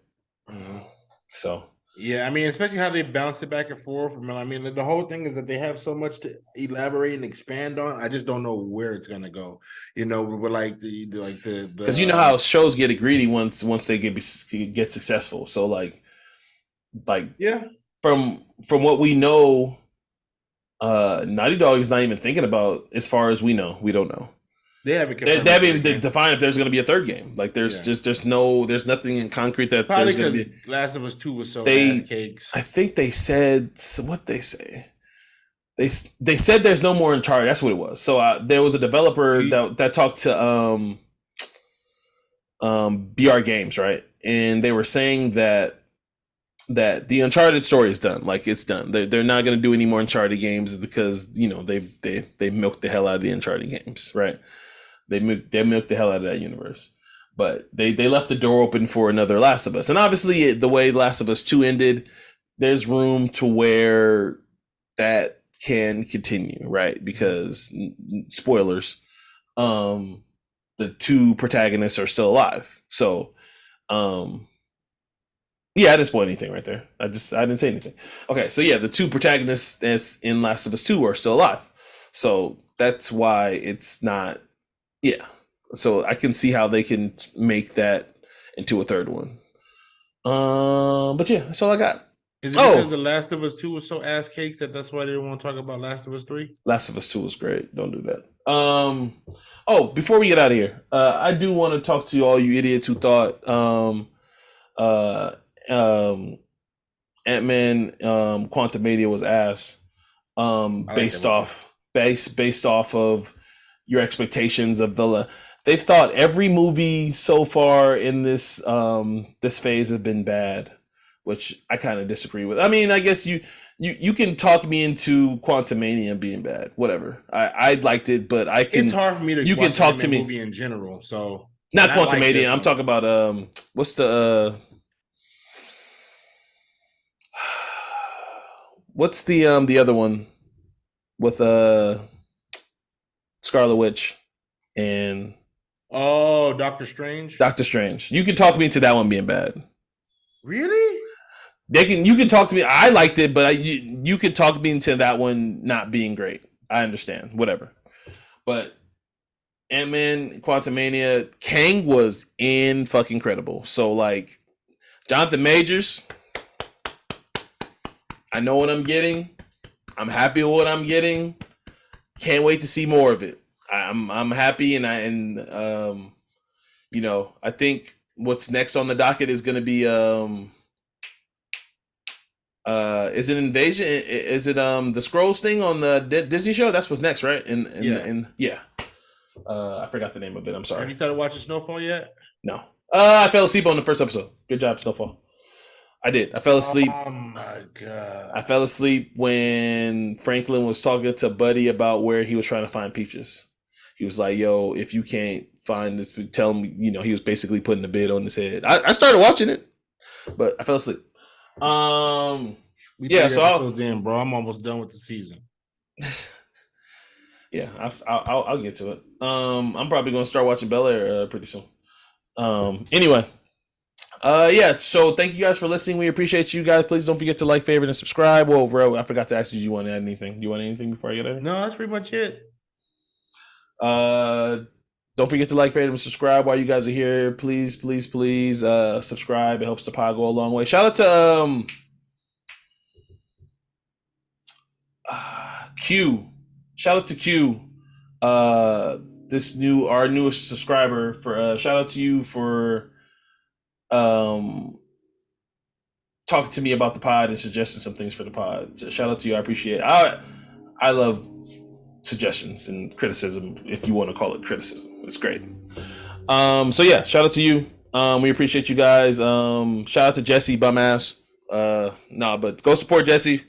So yeah, I mean, especially how they bounce it back and forth. I mean, the whole thing is that they have so much to elaborate and expand on. I just don't know where it's gonna go. With like the because you know how shows get greedy once they get successful. So like yeah, from what we know, Naughty Dog is not even thinking about, as far as we know. We don't know. They haven't haven't even defined if there's going to be a third game. Like there's nothing in concrete that probably there's going to be. Last of Us 2 was so ass cakes. I think they said what they say. They said there's no more Uncharted. That's what it was. So there was a developer that talked to BR Games, right? And they were saying that the Uncharted story is done. Like it's done. They're not going to do any more Uncharted games because they milked the hell out of the Uncharted games, right? They milked the hell out of that universe, but they left the door open for another Last of Us. And obviously, the way Last of Us 2 ended, there's room to where that can continue, right? Because spoilers, the two protagonists are still alive. So, yeah, I didn't spoil anything right there. I didn't say anything. Okay, so yeah, the two protagonists that's in Last of Us 2 are still alive. So that's why it's not. Yeah, so I can see how they can make that into a third one. But yeah, that's all I got. Is it because The Last of Us 2 was so ass cakes that's why they didn't want to talk about Last of Us 3? Last of Us 2 was great. Don't do that. Before we get out of here, I do want to talk to all you idiots who thought Ant-Man Quantumania was ass. Based off of your expectations of they've thought every movie so far in this phase have been bad, which I kind of disagree with. I mean, I guess you can talk me into Quantumania being bad, whatever. I liked it, but it's hard for me to. You can talk to me movie in general, so not Quantumania. I'm talking about what's the other one with Scarlet Witch and Doctor Strange. You can talk me into that one being bad. Really? You can talk to me. I liked it, but you could talk me into that one not being great. I understand, whatever. But Ant-Man Quantumania, Kang was fucking incredible. So like Jonathan Majors, I know what I'm getting. I'm happy with what I'm getting. Can't wait to see more of it. I'm happy, and I think what's next on the docket is going to be is it Invasion? Is it the Skrulls thing on the Disney show? That's what's next, right? Yeah. I forgot the name of it. I'm sorry. Have you started watching Snowfall yet? No. I fell asleep on the first episode. Good job, Snowfall. I did. I fell asleep. Oh my god! I fell asleep when Franklin was talking to Buddy about where he was trying to find Peaches. He was like, "Yo, if you can't find this, tell me." He was basically putting the bid on his head. I started watching it, but I fell asleep. Yeah. So bro, I'm almost done with the season. Yeah, I'll get to it. I'm probably gonna start watching Bel Air pretty soon. Anyway. Yeah, so thank you guys for listening. We appreciate you guys. Please don't forget to like, favorite, and subscribe. Well, bro, I forgot to ask you, do you want to add anything? Do you want anything before I get out? No, that's pretty much it. Don't forget to like, favorite, and subscribe while you guys are here. Please, please, please subscribe. It helps the pod go a long way. Shout out to Q. Shout out to Q. Our newest subscriber. Shout out to you for talking to me about the pod and suggesting some things for the pod. Shout out to you. I appreciate it. I love suggestions and criticism, if you want to call it criticism. It's great. So yeah, shout out to you. We appreciate you guys. Shout out to Jesse Bumass. No, but go support Jesse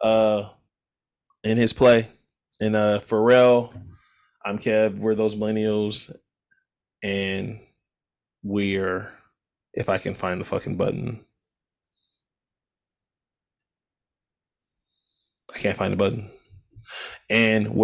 in his play. And Pharrell, I'm Kev. We're those millennials, and we're, if I can find the fucking button, I can't find the button, and we're